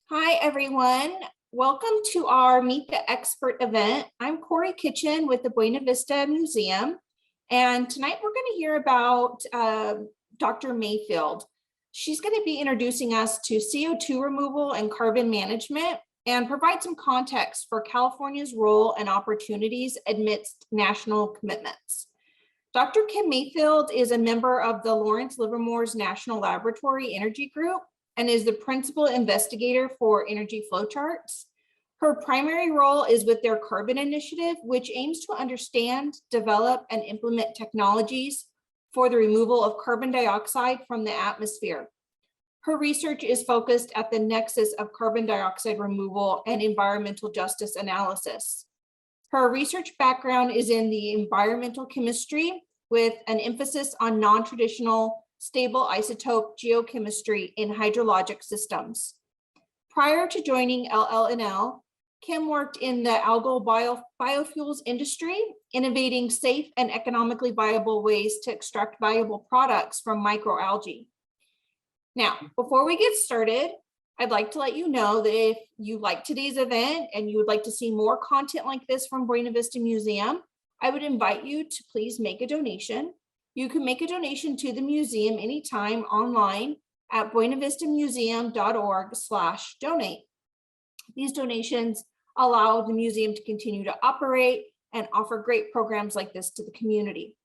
Hi, everyone. Welcome to our Meet the Expert event. I'm Corey Kitchen with the Buena Vista Museum, and tonight we're going to hear about Dr. Mayfield. She's going to be introducing us to CO2 removal and carbon management and provide some context for California's role and opportunities amidst national commitments. Dr. Kim Mayfield is a member of the Lawrence Livermore's National Laboratory Energy Group and is the principal investigator for energy flowcharts. Her primary role is with their carbon initiative, which aims to understand, develop, and implement technologies for the removal of carbon dioxide from the atmosphere. Her research is focused at the nexus of carbon dioxide removal and environmental justice analysis. Her research background is in the environmental chemistry with an emphasis on non-traditional stable isotope geochemistry in hydrologic systems. Prior to joining LLNL, Kim worked in the algal biofuels industry, innovating safe and economically viable ways to extract valuable products from microalgae. Now, before we get started, I'd like to let you know that if you like today's event and you would like to see more content like this from Buena Vista Museum, I would invite you to please make a donation. You can make a donation to the museum anytime online at buenavistamuseum.org/donate. These donations allow the museum to continue to operate and offer great programs like this to the community.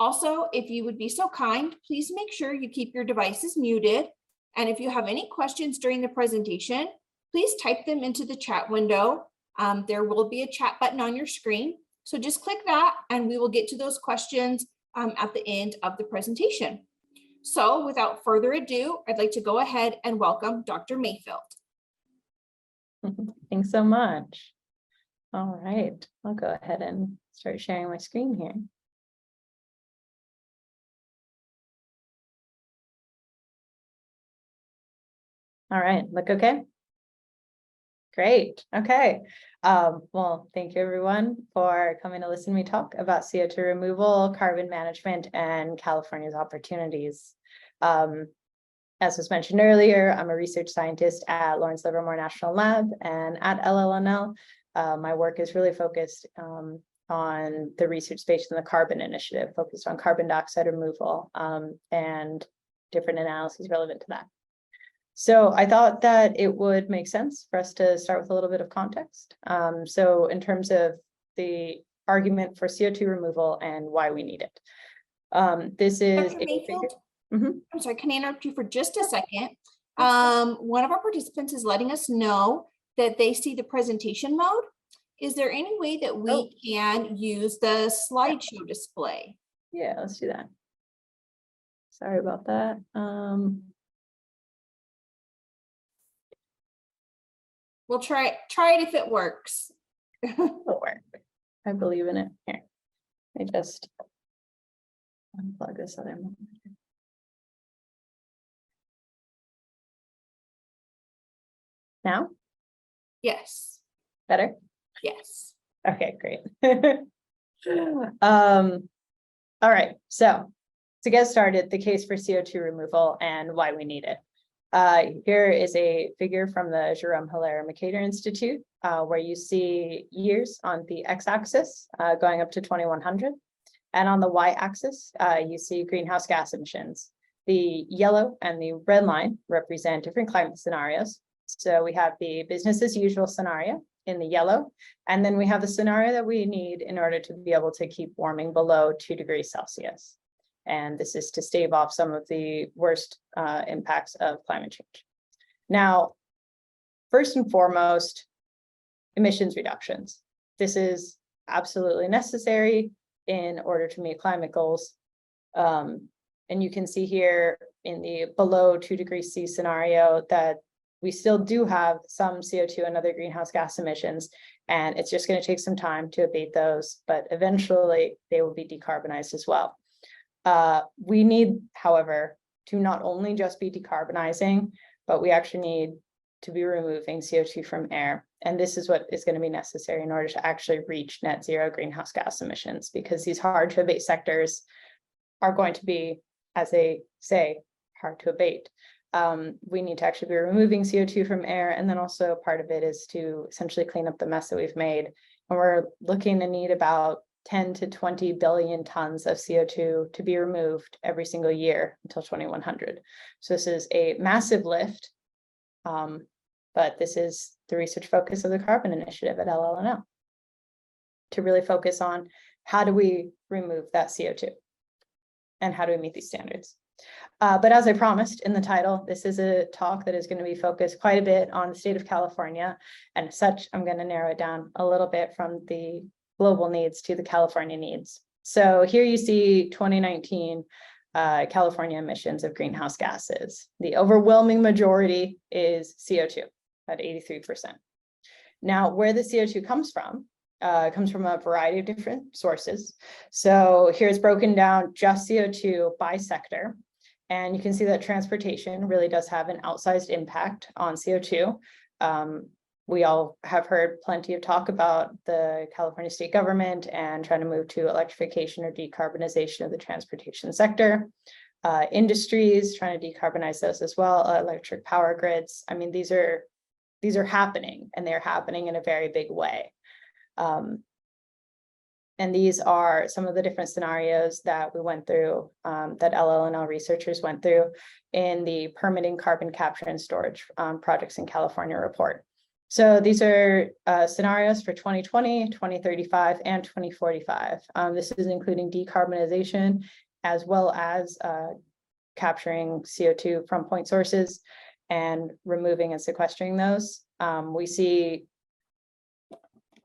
Also, if you would be so kind, please make sure you keep your devices muted. And if you have any questions during the presentation, please type them into the chat window. There will be a chat button on your screen. So just click that and we will get to those questions at the end of the presentation. So without further ado, I'd like to go ahead and welcome Dr. Mayfield. Thanks so much. All right, I'll go ahead and start sharing my screen here. All right, look okay? Great, okay. Well, thank you everyone for coming to listen to me talk about CO2 removal, carbon management, and California's opportunities. As was mentioned earlier, I'm a research scientist at Lawrence Livermore National Lab and at LLNL. My work is really focused on the research space in the carbon initiative, focused on carbon dioxide removal and different analyses relevant to that. So I thought that it would make sense for us to start with a little bit of context. So in terms of the argument for CO2 removal and why we need it. This is Dr. Mayfield, I'm sorry, can I interrupt you for just a second? One of our participants is letting us know that they see the presentation mode. Is there any way that we can use the slideshow display? Yeah, let's do that. Sorry about that. We'll try it if it works. It'll work. I believe in it. Here, I just unplug this other one. Now? Yes. Better? Yes. Okay, great. All right, so to get started, the case for CO2 removal and why we need it. Here is a figure from the Jerome Hilaire Mercator Institute, where you see years on the x-axis going up to 2100. And on the y-axis, you see greenhouse gas emissions. The yellow and the red line represent different climate scenarios. So we have the business as usual scenario in the yellow, and then we have the scenario that we need in order to be able to keep warming below 2 degrees Celsius. And this is to stave off some of the worst impacts of climate change. Now, first and foremost, emissions reductions. This is absolutely necessary in order to meet climate goals. And you can see here in the below 2 degrees C scenario that we still do have some CO2 and other greenhouse gas emissions, and it's just going to take some time to abate those, but eventually they will be decarbonized as well. We need, however, to not only just be decarbonizing, but we actually need to be removing CO2 from air. And this is what is going to be necessary in order to actually reach net zero greenhouse gas emissions, because these hard to abate sectors are going to be, as they say, hard to abate. We need to actually be removing CO2 from air. And then also part of it is to essentially clean up the mess that we've made. And we're looking to need about 10 to 20 billion tons of CO2 to be removed every single year until 2100. So this is a massive lift. But this is the research focus of the Carbon Initiative at LLNL, to really focus on how do we remove that CO2 and how do we meet these standards. But as I promised in the title, this is a talk that is going to be focused quite a bit on the state of California, and as such, I'm going to narrow it down a little bit from the global needs to the California needs. So here you see 2019 California emissions of greenhouse gases. The overwhelming majority is CO2 at 83%. Now, where the CO2 comes from a variety of different sources. So here's broken down just CO2 by sector. And you can see that transportation really does have an outsized impact on CO2. We all have heard plenty of talk about the California state government and trying to move to electrification or decarbonization of the transportation sector. Industries, trying to decarbonize those as well, electric power grids. I mean, these are happening, and they're happening in a very big way. And these are some of the different scenarios that we went through, that LLNL researchers went through in the permitting carbon capture and storage projects in California report. So these are scenarios for 2020, 2035, and 2045. This is including decarbonization as well as capturing CO2 from point sources and removing and sequestering those. We see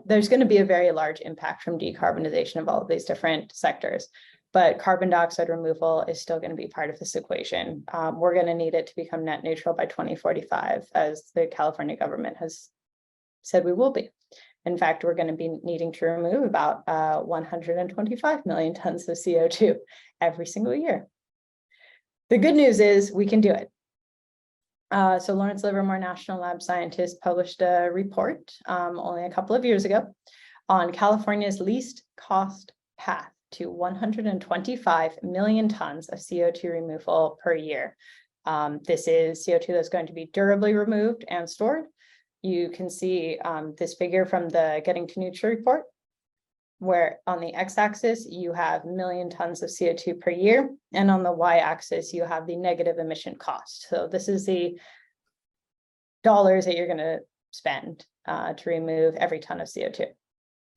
there's going to be a very large impact from decarbonization of all of these different sectors, but carbon dioxide removal is still going to be part of this equation. We're going to need it to become net neutral by 2045, as the California government has said we will be. In fact, we're going to be needing to remove about 125 million tons of CO2 every single year. The good news is we can do it. So Lawrence Livermore National Lab scientists published a report only a couple of years ago on California's least cost path to 125 million tons of CO2 removal per year. This is CO2 that's going to be durably removed and stored. You can see this figure from the Getting to Neutral report, where on the x-axis you have million tons of CO2 per year, and on the y-axis you have the negative emission cost. So this is the dollars that you're going to spend to remove every ton of CO2.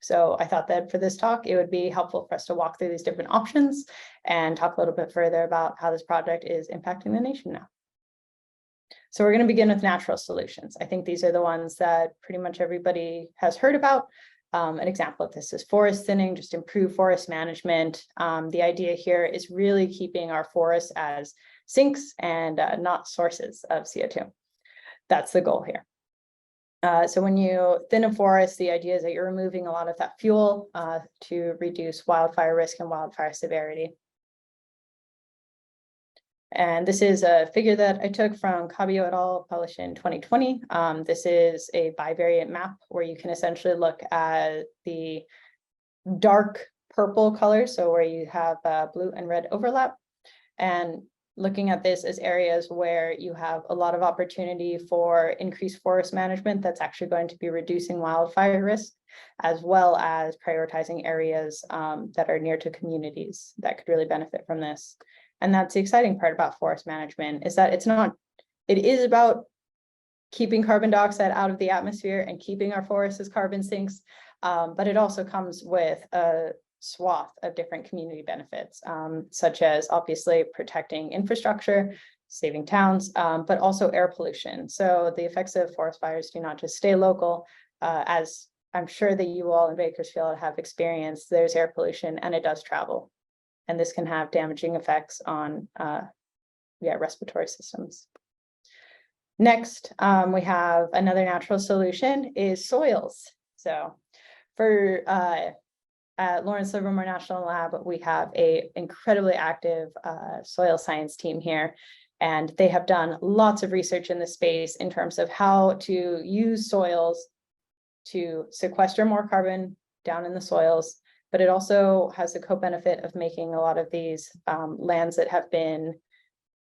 So I thought that for this talk, it would be helpful for us to walk through these different options and talk a little bit further about how this project is impacting the nation now. So we're going to begin with natural solutions. I think these are the ones that pretty much everybody has heard about. An example of this is forest thinning, just improve forest management. The idea here is really keeping our forests as sinks and not sources of CO2. That's the goal here. So when you thin a forest, the idea is that you're removing a lot of that fuel to reduce wildfire risk and wildfire severity. And this is a figure that I took from Cabello et al., published in 2020. This is a bivariate map where you can essentially look at the dark purple color, so where you have blue and red overlap, and looking at this as areas where you have a lot of opportunity for increased forest management that's actually going to be reducing wildfire risk, as well as prioritizing areas that are near to communities that could really benefit from this. And that's the exciting part about forest management, is that it is about keeping carbon dioxide out of the atmosphere and keeping our forests as carbon sinks, but it also comes with a swath of different community benefits, such as obviously protecting infrastructure, saving towns, but also air pollution. So the effects of forest fires do not just stay local, as I'm sure that you all in Bakersfield have experienced. There's air pollution and it does travel. And this can have damaging effects on respiratory systems. Next, we have another natural solution is soils. So for at Lawrence Livermore National Lab, we have an incredibly active soil science team here, and they have done lots of research in this space in terms of how to use soils to sequester more carbon down in the soils. But it also has the co-benefit of making a lot of these lands that have been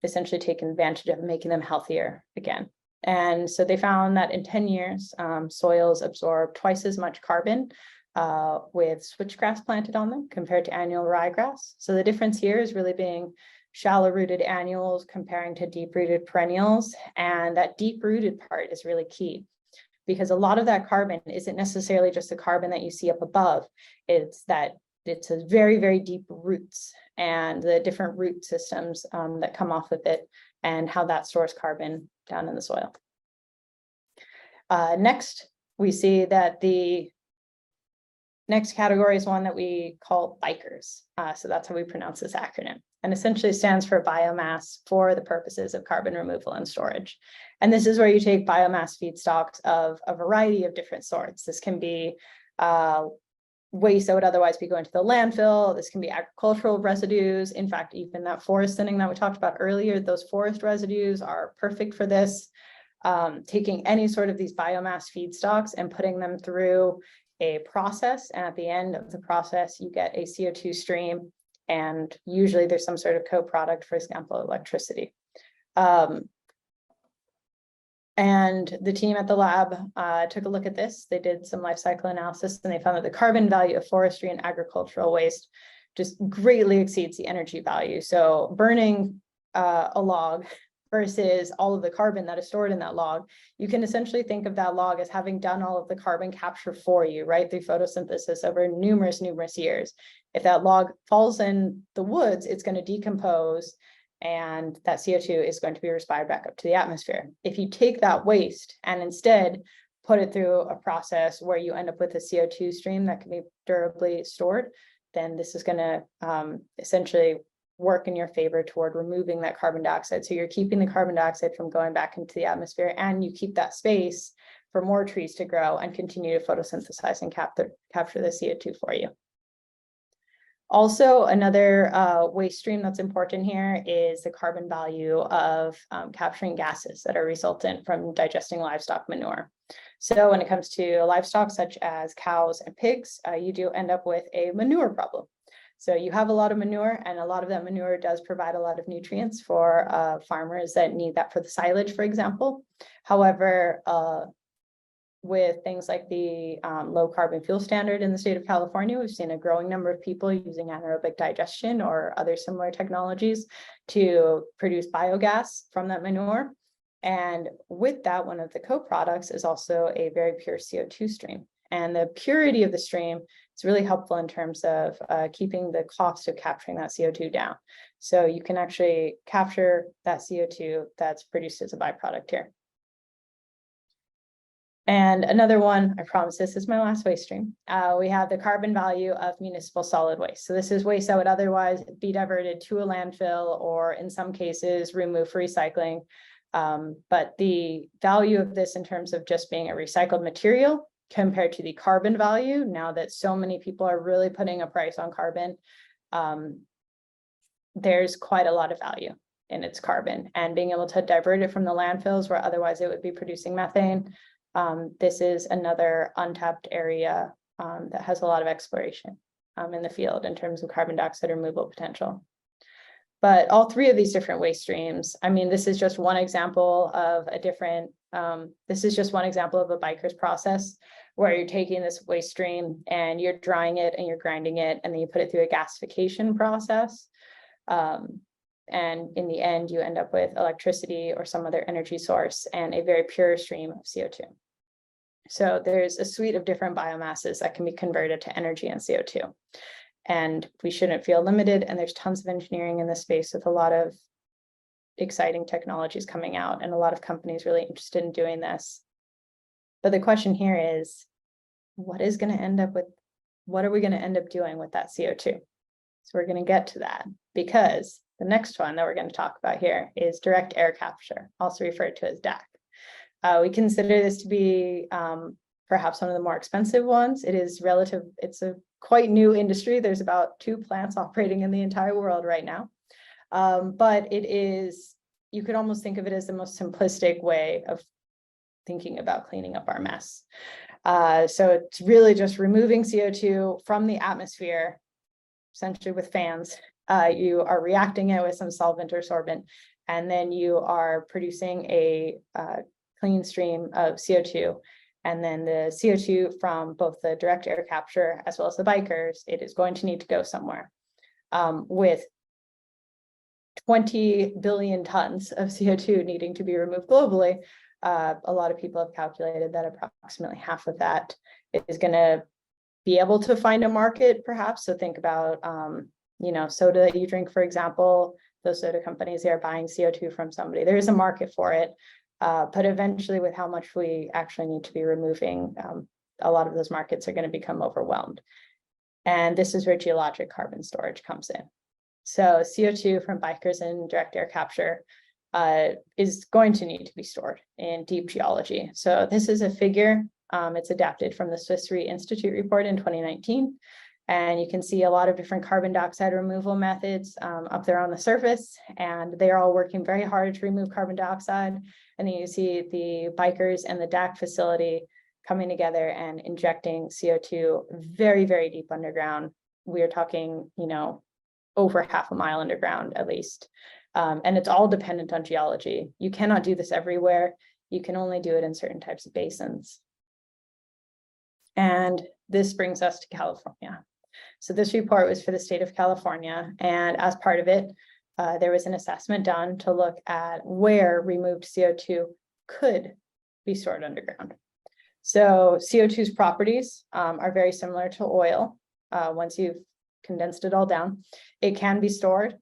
essentially taken advantage of, making them healthier again. And so they found that in 10 years, soils absorb twice as much carbon with switchgrass planted on them compared to annual ryegrass. So the difference here is really being shallow rooted annuals comparing to deep rooted perennials. And that deep rooted part is really key, because a lot of that carbon isn't necessarily just the carbon that you see up above. It's a very, very deep roots and the different root systems that come off of it and how that stores carbon down in the soil. Next, we see that the next category is one that we call bikers. So that's how we pronounce this acronym. And essentially stands for biomass for the purposes of carbon removal and storage. And this is where you take biomass feedstocks of a variety of different sorts. This can be waste that would otherwise be going to the landfill. This can be agricultural residues. In fact, even that forest thinning that we talked about earlier, those forest residues are perfect for this. Taking any sort of these biomass feedstocks and putting them through a process. And at the end of the process, you get a CO2 stream. And usually there's some sort of co-product, for example, electricity. And the team at the lab took a look at this. They did some life cycle analysis and they found that the carbon value of forestry and agricultural waste just greatly exceeds the energy value. So burning a log versus all of the carbon that is stored in that log, you can essentially think of that log as having done all of the carbon capture for you, right, through photosynthesis over numerous years. If that log falls in the woods, it's going to decompose and that CO2 is going to be respired back up to the atmosphere. If you take that waste and instead put it through a process where you end up with a CO2 stream that can be durably stored, then this is going to essentially work in your favor toward removing that carbon dioxide. So you're keeping the carbon dioxide from going back into the atmosphere, and you keep that space for more trees to grow and continue to photosynthesize and capture the CO2 for you. Also, another waste stream that's important here is the carbon value of capturing gases that are resultant from digesting livestock manure. So when it comes to livestock such as cows and pigs, you do end up with a manure problem. So you have a lot of manure, and a lot of that manure does provide a lot of nutrients for farmers that need that for the silage, for example. However, with things like the low carbon fuel standard in the state of California, we've seen a growing number of people using anaerobic digestion or other similar technologies to produce biogas from that manure. And with that, one of the co-products is also a very pure CO2 stream. And the purity of the stream is really helpful in terms of keeping the cost of capturing that CO2 down. So you can actually capture that CO2 that's produced as a byproduct here. And another one, I promise this is my last waste stream. We have the carbon value of municipal solid waste. So this is waste that would otherwise be diverted to a landfill or in some cases removed for recycling. But the value of this in terms of just being a recycled material compared to the carbon value, now that so many people are really putting a price on carbon, there's quite a lot of value in its carbon, and being able to divert it from the landfills where otherwise it would be producing methane. This is another untapped area that has a lot of exploration in the field in terms of carbon dioxide removal potential. But all three of these different waste streams, I mean, this is just one example of a different, this is just one example of a biker's process where you're taking this waste stream and you're drying it and you're grinding it, and then you put it through a gasification process. And in the end, you end up with electricity or some other energy source and a very pure stream of CO2. So there's a suite of different biomasses that can be converted to energy and CO2. And we shouldn't feel limited. And there's tons of engineering in this space with a lot of exciting technologies coming out and a lot of companies really interested in doing this. But the question here is, what are we going to end up doing with that CO2? So we're going to get to that, because the next one that we're going to talk about here is direct air capture, also referred to as DAC. We consider this to be perhaps one of the more expensive ones. It's a quite new industry. There's about 2 plants operating in the entire world right now. But you could almost think of it as the most simplistic way of thinking about cleaning up our mess. So it's really just removing CO2 from the atmosphere, essentially with fans. You are reacting it with some solvent or sorbent, and then you are producing a clean stream of CO2. And then the CO2 from both the direct air capture as well as the bikers, it is going to need to go somewhere. With 20 billion tons of CO2 needing to be removed globally, a lot of people have calculated that approximately half of that is going to be able to find a market, perhaps. So think about, soda that you drink, for example. Those soda companies, they are buying CO2 from somebody. There is a market for it, but eventually, with how much we actually need to be removing, a lot of those markets are going to become overwhelmed. And this is where geologic carbon storage comes in. So CO2 from bikers and direct air capture is going to need to be stored in deep geology. So this is a figure. It's adapted from the Swiss Re Institute report in 2019. And you can see a lot of different carbon dioxide removal methods up there on the surface, and they are all working very hard to remove carbon dioxide. And then you see the bikers and the DAC facility coming together and injecting CO2 very, very deep underground. We are talking, over half a mile underground at least. And it's all dependent on geology. You cannot do this everywhere. You can only do it in certain types of basins. And this brings us to California. So this report was for the state of California, and as part of it, there was an assessment done to look at where removed CO2 could be stored underground. So CO2's properties are very similar to oil. Once you've condensed it all down, it can be stored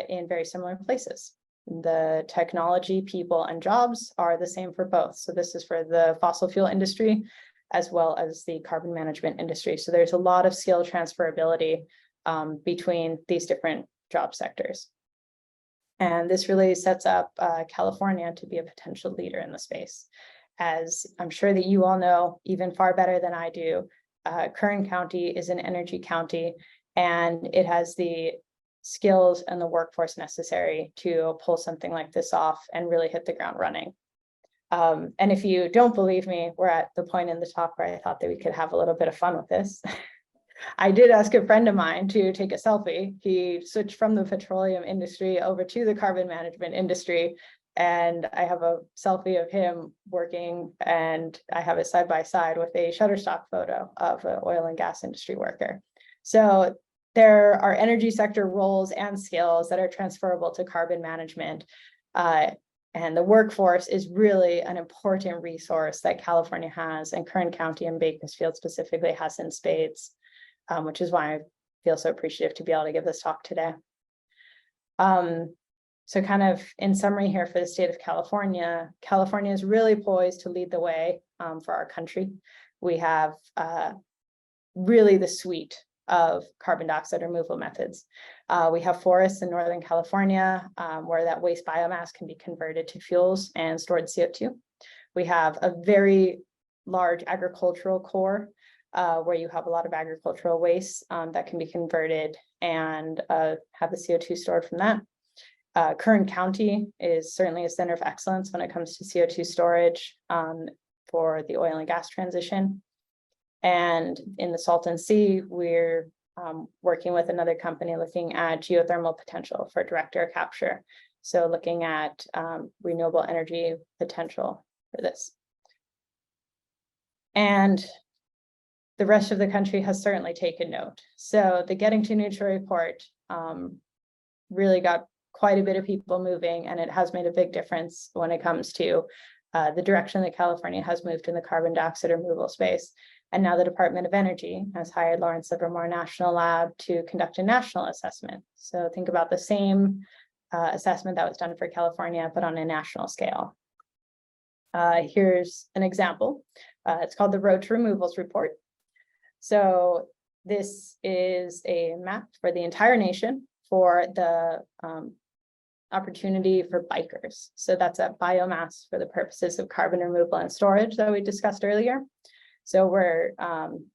in very similar places. The technology, people, and jobs are the same for both. So this is for the fossil fuel industry as well as the carbon management industry. So there's a lot of skill transferability between these different job sectors. And this really sets up California to be a potential leader in the space. As I'm sure that you all know, even far better than I do, Kern County is an energy county, and it has the skills and the workforce necessary to pull something like this off and really hit the ground running. And if you don't believe me, we're at the point in the talk where I thought that we could have a little bit of fun with this. I did ask a friend of mine to take a selfie. He switched from the petroleum industry over to the carbon management industry. And I have a selfie of him working, and I have it side by side with a Shutterstock photo of an oil and gas industry worker. So there are energy sector roles and skills that are transferable to carbon management. And the workforce is really an important resource that California has, and Kern County and Bakersfield specifically has in spades, which is why I feel so appreciative to be able to give this talk today. So kind of in summary here for the state of California, California is really poised to lead the way for our country. We have really the suite of carbon dioxide removal methods. We have forests in Northern California where that waste biomass can be converted to fuels and stored CO2. We have a very large agricultural core where you have a lot of agricultural waste that can be converted and have the CO2 stored from that. Kern County is certainly a center of excellence when it comes to CO2 storage for the oil and gas transition. And in the Salton Sea, we're working with another company looking at geothermal potential for direct air capture. So looking at renewable energy potential for this. And the rest of the country has certainly taken note. So the Getting to Neutral report really got quite a bit of people moving, and it has made a big difference when it comes to the direction that California has moved in the carbon dioxide removal space. And now the Department of Energy has hired Lawrence Livermore National Lab to conduct a national assessment. So think about the same assessment that was done for California, but on a national scale. Here's an example. It's called the Road to Removals Report. So this is a map for the entire nation for the opportunity for bikers. So that's a biomass for the purposes of carbon removal and storage that we discussed earlier. So where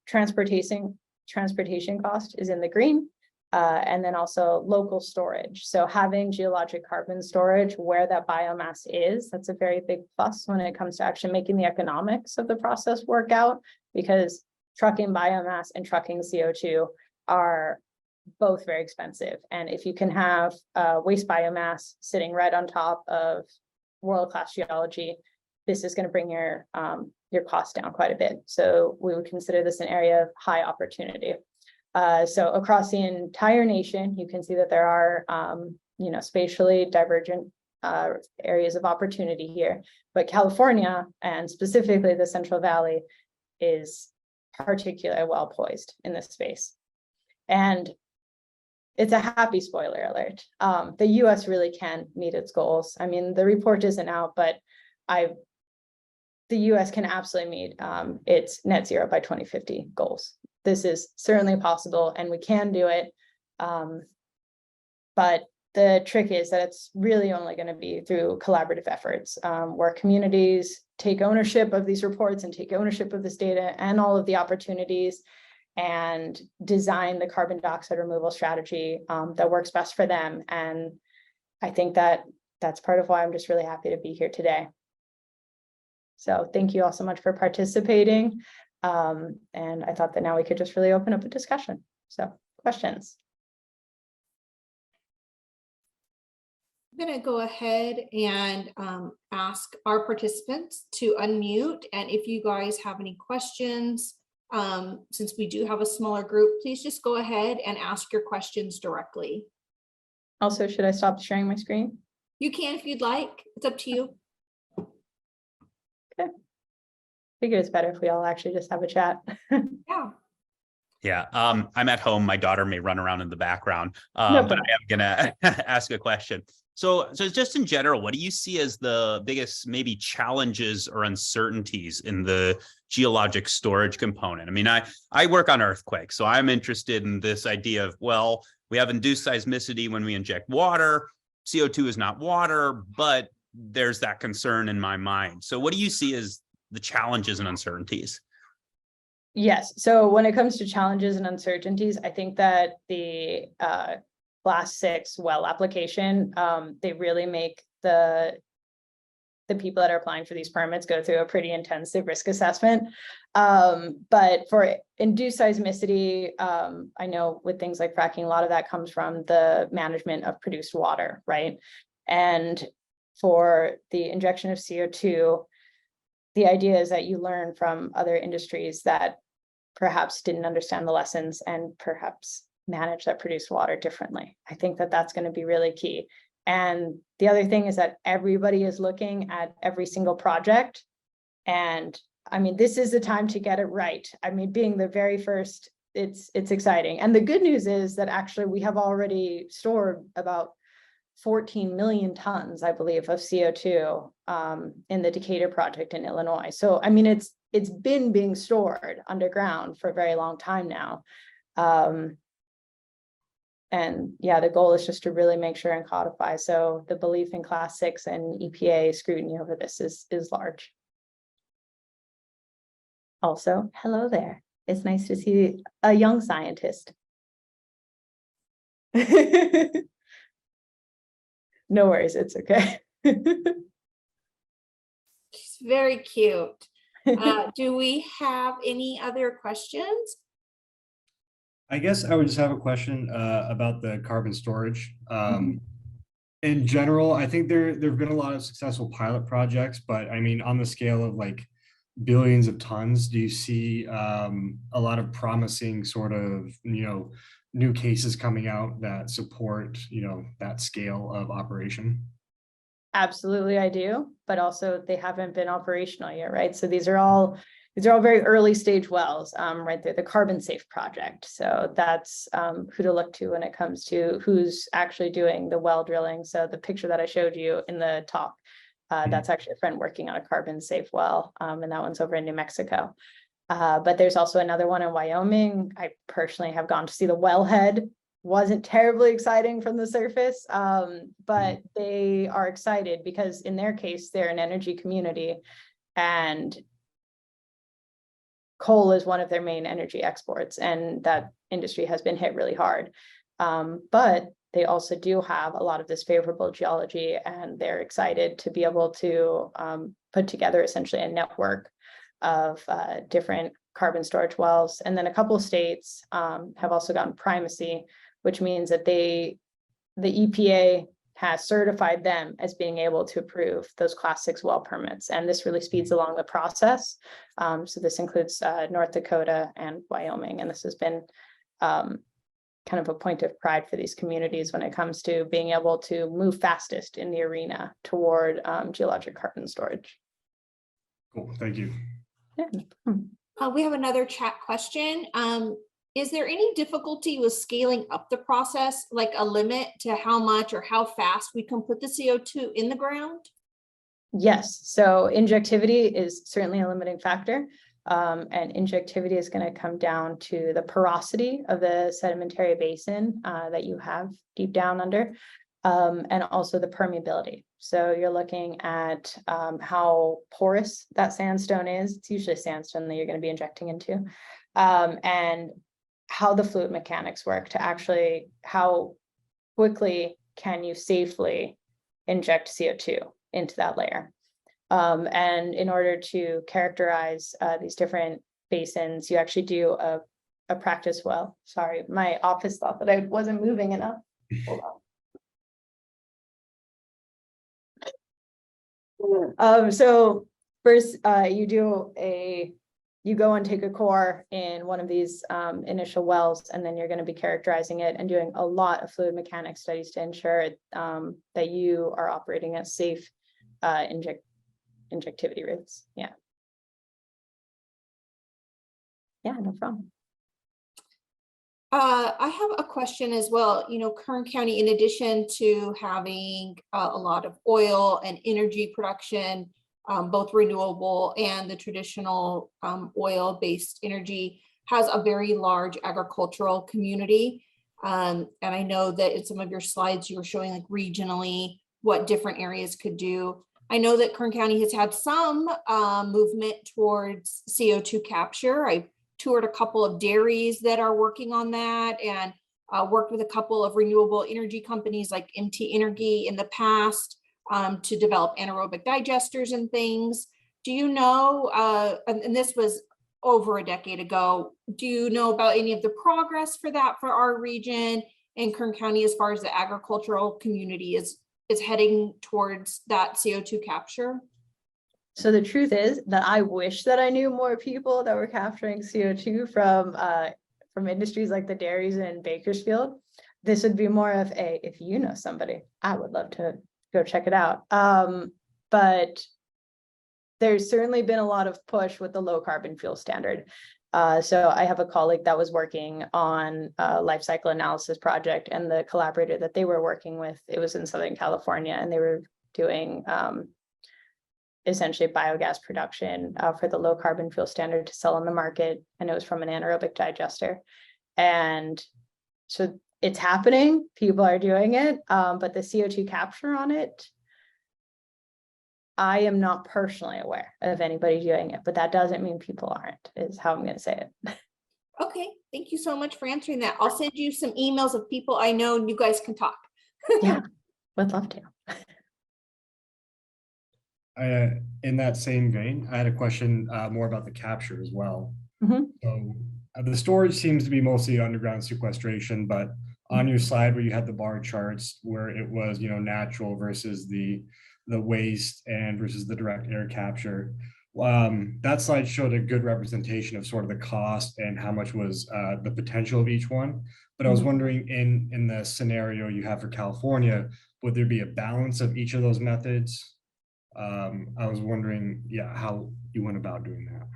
transportation cost is in the green, and then also local storage. So having geologic carbon storage where that biomass is, that's a very big plus when it comes to actually making the economics of the process work out, because trucking biomass and trucking CO2 are both very expensive. And if you can have waste biomass sitting right on top of world-class geology, this is going to bring your cost down quite a bit. So we would consider this an area of high opportunity. So across the entire nation, you can see that there are, spatially divergent areas of opportunity here. But California, and specifically the Central Valley, is particularly well poised in this space. And it's a happy spoiler alert. The US really can meet its goals. I mean, the report isn't out, but the US can absolutely meet its net zero by 2050 goals. This is certainly possible and we can do it. But the trick is that it's really only going to be through collaborative efforts where communities take ownership of these reports and take ownership of this data and all of the opportunities and design the carbon dioxide removal strategy that works best for them. And I think that that's part of why I'm just really happy to be here today. So thank you all so much for participating. And I thought that now we could just really open up a discussion. So questions? I'm going to go ahead and ask our participants to unmute. And if you guys have any questions, since we do have a smaller group, please just go ahead and ask your questions directly. Also, should I stop sharing my screen? You can if you'd like. It's up to you. Okay. Figure it's better if we all actually just have a chat. Yeah. Yeah, I'm at home. My daughter may run around in the background, No but I am gonna ask a question. So just in general, what do you see as the biggest maybe challenges or uncertainties in the geologic storage component? I mean, I work on earthquakes, so I'm interested in this idea of, well, we have induced seismicity when we inject water. CO2 is not water, but there's that concern in my mind. So what do you see as the challenges and uncertainties? Yes. So when it comes to challenges and uncertainties, I think that the Class 6 well application, they really make the people that are applying for these permits go through a pretty intensive risk assessment. But for induced seismicity, I know with things like fracking, a lot of that comes from the management of produced water, right? And for the injection of CO2, the idea is that you learn from other industries that perhaps didn't understand the lessons and perhaps manage that produced water differently. I think that that's going to be really key. And the other thing is that everybody is looking at every single project. And I mean, this is the time to get it right. I mean, being the very first, it's exciting. And the good news is that actually we have already stored about 14 million tons, I believe, of CO2 in the Decatur project in Illinois. So, I mean, it's been being stored underground for a very long time now. And yeah, the goal is just to really make sure and codify. So the belief in Class 6 and EPA scrutiny over this is large. Also, hello there. It's nice to see a young scientist. No worries, it's okay. She's very cute. Do we have any other questions? I guess I would just have a question about the carbon storage. In general, I think there've been a lot of successful pilot projects, but I mean, on the scale of like billions of tons, do you see a lot of promising sort of, new cases coming out that support, that scale of operation? Absolutely, I do, but also they haven't been operational yet, right? So these are all very early stage wells, right there, the Carbon Safe project. So that's who to look to when it comes to who's actually doing the well drilling. So the picture that I showed you in the talk, that's actually a friend working on a Carbon Safe well, and that one's over in New Mexico. But there's also another one in Wyoming. I personally have gone to see the wellhead. Wasn't terribly exciting from the surface, but they are excited because in their case, they're an energy community and coal is one of their main energy exports, and that industry has been hit really hard. But they also do have a lot of this favorable geology, and they're excited to be able to put together essentially a network of different carbon storage wells. And then a couple of states have also gotten primacy which means that the EPA has certified them as being able to approve those Class 6 well permits. And this really speeds along the process. So this includes North Dakota and Wyoming. And this has been kind of a point of pride for these communities when it comes to being able to move fastest in the arena toward geologic carbon storage. Cool, thank you. Yeah. We have another chat question. Is there any difficulty with scaling up the process, like a limit to how much or how fast we can put the CO2 in the ground? Yes, so injectivity is certainly a limiting factor. And injectivity is going to come down to the porosity of the sedimentary basin that you have deep down under, and also the permeability. So you're looking at how porous that sandstone is. It's usually sandstone that you're going to be injecting into, and how the fluid mechanics work to actually how quickly can you safely inject CO2 into that layer. And in order to characterize these different basins, you actually do a practice well. Sorry, my office thought that I wasn't moving enough. Hold on. So first, you go and take a core in one of these initial wells, and then you're going to be characterizing it and doing a lot of fluid mechanics studies to ensure that you are operating at safe injectivity rates. Yeah, no problem. I have a question as well. You know, Kern County, in addition to having a lot of oil and energy production, both renewable and the traditional oil-based energy, has a very large agricultural community. And I know that in some of your slides, you were showing like regionally what different areas could do. I know that Kern County has had some movement towards CO2 capture. I toured a couple of dairies that are working on that, and worked with a couple of renewable energy companies like MT Energy in the past to develop anaerobic digesters and things. Do you know, and this was over a decade ago, do you know about any of the progress for that for our region in Kern County as far as the agricultural community is heading towards that CO2 capture? So the truth is that I wish that I knew more people that were capturing CO2 from industries like the dairies in Bakersfield. This would be more of a, if you know somebody, I would love to go check it out. But there's certainly been a lot of push with the low carbon fuel standard. So I have a colleague that was working on a life cycle analysis project, and the collaborator that they were working with, it was in Southern California, and they were doing essentially biogas production for the low carbon fuel standard to sell on the market. And it was from an anaerobic digester. And so it's happening, people are doing it, but the CO2 capture on it, I am not personally aware of anybody doing it, but that doesn't mean people aren't, is how I'm going to say it. Okay, thank you so much for answering that. I'll send you some emails of people I know and you guys can talk. Yeah, would love to. In that same vein, I had a question more about the capture as well. So the storage seems to be mostly underground sequestration, but on your slide where you had the bar charts where it was, natural versus the waste and versus the direct air capture, that slide showed a good representation of sort of the cost and how much was the potential of each one. But I was wondering, in the scenario you have for California, would there be a balance of each of those methods? I was wondering, how you went about doing that.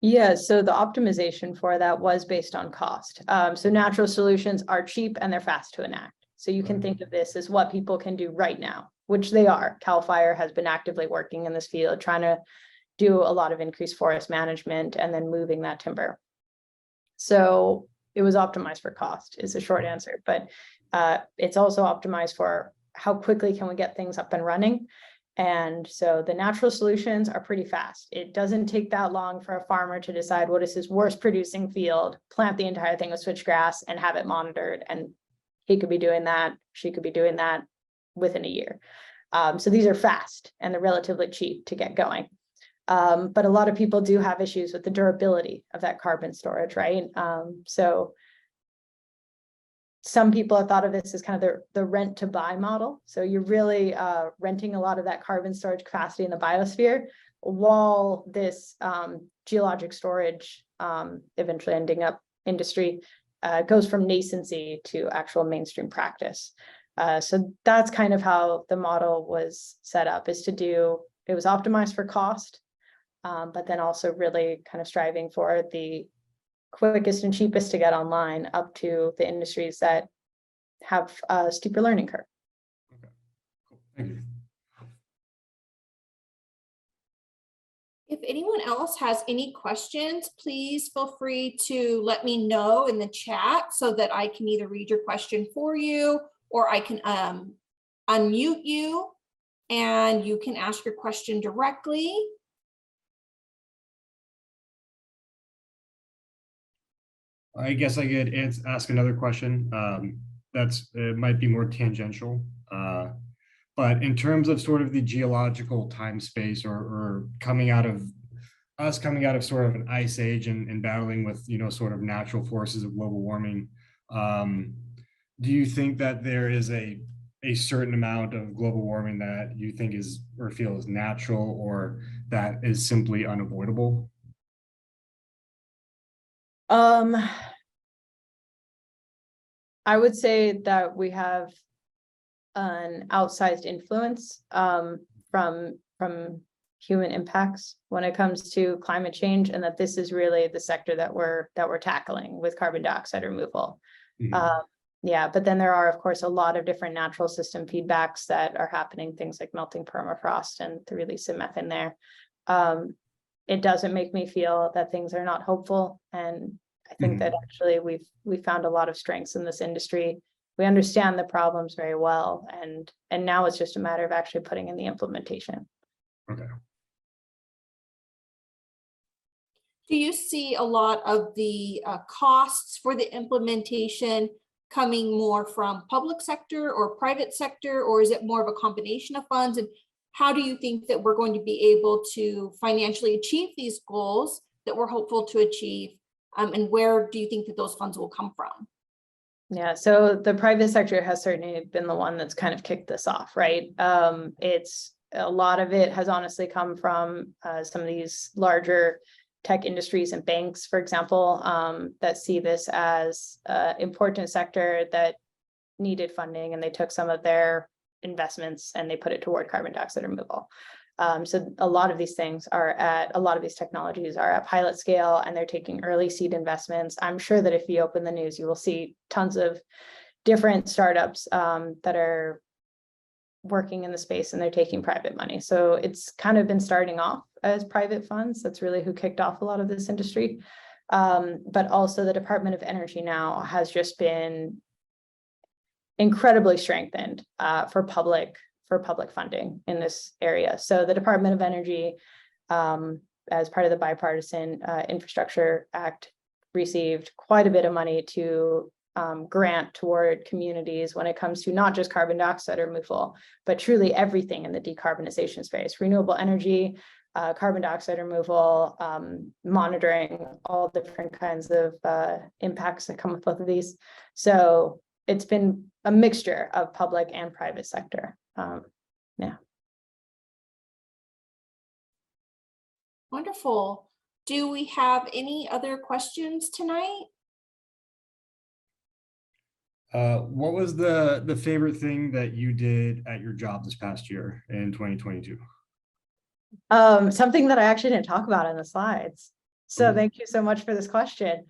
Yeah, so the optimization for that was based on cost. So natural solutions are cheap and they're fast to enact. So you can think of this as what people can do right now, which they are. CAL FIRE has been actively working in this field, trying to do a lot of increased forest management and then moving that timber. So it was optimized for cost is the short answer, but it's also optimized for how quickly can we get things up and running. And so the natural solutions are pretty fast. It doesn't take that long for a farmer to decide what is his worst producing field, plant the entire thing with switchgrass and have it monitored. And he could be doing that, she could be doing that within a year. So these are fast and they're relatively cheap to get going. But a lot of people do have issues with the durability of that carbon storage, right? So some people have thought of this as kind of the rent to buy model. So you're really renting a lot of that carbon storage capacity in the biosphere, while this geologic storage, eventually ending up industry, goes from nascency to actual mainstream practice. So that's kind of how the model was set up, is to do, it was optimized for cost, but then also really kind of striving for the quickest and cheapest to get online up to the industries that have a steeper learning curve. Okay, cool. Thank you. If anyone else has any questions, please feel free to let me know in the chat so that I can either read your question for you, or I can unmute you and you can ask your question directly. I guess I could ask another question. It might be more tangential, but in terms of sort of the geological time space, or coming out of sort of an ice age and battling with, sort of natural forces of global warming, do you think that there is a certain amount of global warming that you think is, or feel is natural, or that is simply unavoidable? I would say that we have an outsized influence from human impacts when it comes to climate change, and that this is really the sector that we're tackling with carbon dioxide removal. Mhm. Yeah, but then there are, of course, a lot of different natural system feedbacks that are happening, things like melting permafrost and the release of methane there. It doesn't make me feel that things are not hopeful, and I think that actually we've found a lot of strengths in this industry. We understand the problems very well, and now it's just a matter of actually putting in the implementation. Okay. Do you see a lot of the costs for the implementation coming more from public sector or private sector, or is it more of a combination of funds? And how do you think that we're going to be able to financially achieve these goals that we're hopeful to achieve? And where do you think that those funds will come from? Yeah, so the private sector has certainly been the one that's kind of kicked this off, right? It's a lot of it has honestly come from some of these larger tech industries and banks, for example, that see this as an important sector that needed funding, and they took some of their investments and they put it toward carbon dioxide removal. So a lot of these things a lot of these technologies are at pilot scale, and they're taking early seed investments. I'm sure that if you open the news, you will see tons of different startups that are working in the space, and they're taking private money. So it's kind of been starting off as private funds. That's really who kicked off a lot of this industry. But also the Department of Energy now has just been incredibly strengthened for public funding in this area. So the Department of Energy, as part of the Bipartisan Infrastructure Act, received quite a bit of money to grant toward communities when it comes to not just carbon dioxide removal, but truly everything in the decarbonization space: renewable energy, carbon dioxide removal, monitoring, all different kinds of impacts that come with both of these. So it's been a mixture of public and private sector. Yeah. Wonderful. Do we have any other questions tonight? What was the favorite thing that you did at your job this past year in 2022? Something that I actually didn't talk about in the slides. So thank you so much for this question.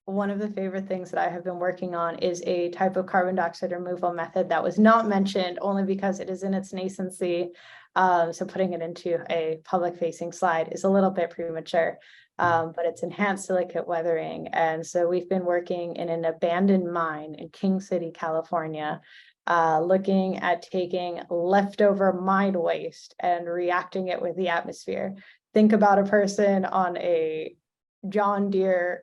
One of the favorite things that I have been working on is a type of carbon dioxide removal method that was not mentioned, only because it is in its nascency. So putting it into a public facing slide is a little bit premature, but it's enhanced silicate weathering. And so we've been working in an abandoned mine in King City, California, looking at taking leftover mine waste and reacting it with the atmosphere. Think about a person on a John Deere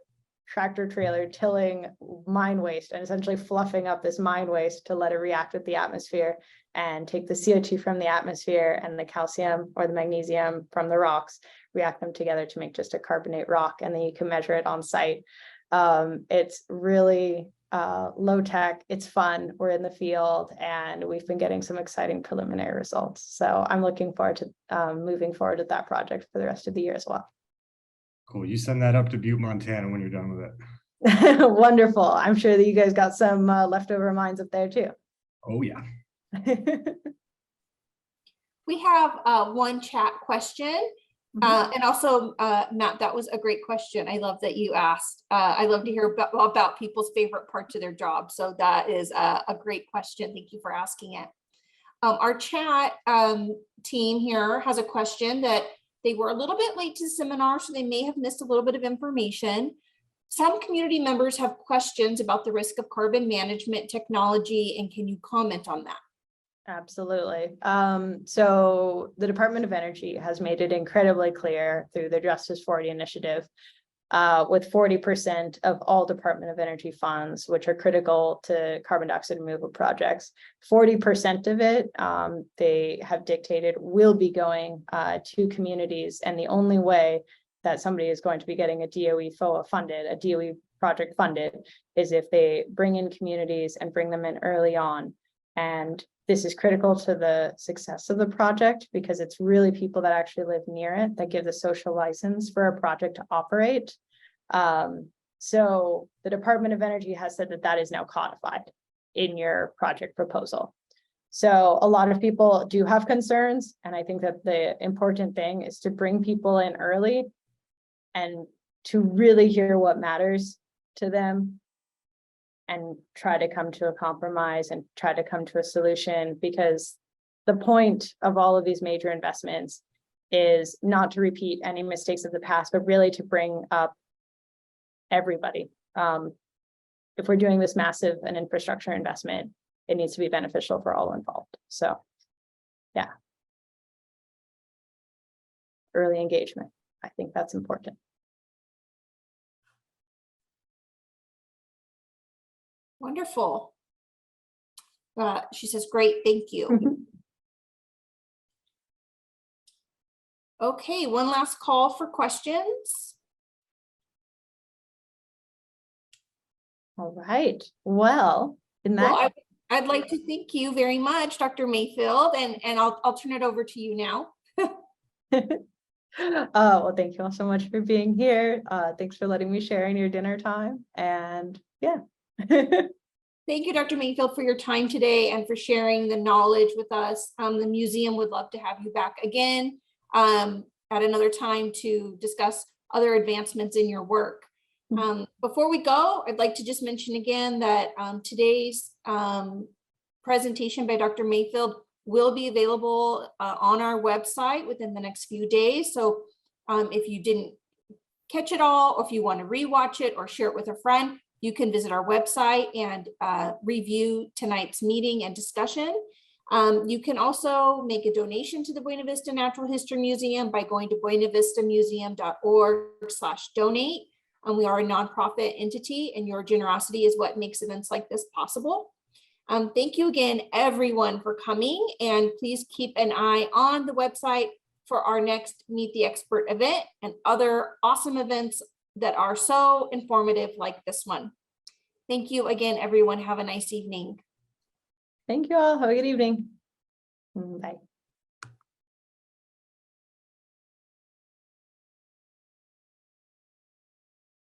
tractor trailer tilling mine waste and essentially fluffing up this mine waste to let it react with the atmosphere and take the CO2 from the atmosphere and the calcium or the magnesium from the rocks, react them together to make just a carbonate rock, and then you can measure it on site. It's really low tech, it's fun, we're in the field, and we've been getting some exciting preliminary results. So I'm looking forward to moving forward with that project for the rest of the year as well. Cool. You send that up to Butte, Montana when you're done with it. Wonderful. I'm sure that you guys got some leftover mines up there too. Oh, yeah. We have one chat question. And also, Matt, that was a great question. I love that you asked. I love to hear about people's favorite parts of their job. So that is a great question. Thank you for asking it. Our chat team here has a question that they were a little bit late to the seminar, so they may have missed a little bit of information. Some community members have questions about the risk of carbon management technology, and can you comment on that? Absolutely. So the Department of Energy has made it incredibly clear through the Justice 40 initiative, with 40% of all Department of Energy funds, which are critical to carbon dioxide removal projects, 40% of it, they have dictated will be going to communities. And the only way that somebody is going to be getting a DOE FOA funded, a DOE project funded, is if they bring in communities and bring them in early on. And this is critical to the success of the project because it's really people that actually live near it that give the social license for a project to operate. So the Department of Energy has said that that is now codified in your project proposal. So a lot of people do have concerns, and I think that the important thing is to bring people in early and to really hear what matters to them and try to come to a compromise and try to come to a solution, because the point of all of these major investments is not to repeat any mistakes of the past, but really to bring up everybody. If we're doing this massive an infrastructure investment, it needs to be beneficial for all involved. So yeah. Early engagement. I think that's important. Wonderful. She says, great, thank you. Okay, one last call for questions. All right. Well, in that Well, I'd like to thank you very much, Dr. Mayfield, and I'll turn it over to you now. well, thank you all so much for being here. Thanks for letting me share in your dinner time. And yeah. Thank you, Dr. Mayfield, for your time today and for sharing the knowledge with us. The museum would love to have you back again at another time to discuss other advancements in your work. Before we go, I'd like to just mention again that today's presentation by Dr. Mayfield will be available on our website within the next few days. So if you didn't catch it all, or if you want to rewatch it or share it with a friend, you can visit our website and review tonight's meeting and discussion. You can also make a donation to the Buena Vista Natural History Museum by going to buenavistamuseum.org/donate. We are a nonprofit entity, and your generosity is what makes events like this possible. Thank you again, everyone, for coming, and please keep an eye on the website for our next Meet the Expert event and other awesome events that are so informative like this one. Thank you again, everyone. Have a nice evening. Thank you all. Have a good evening. Bye.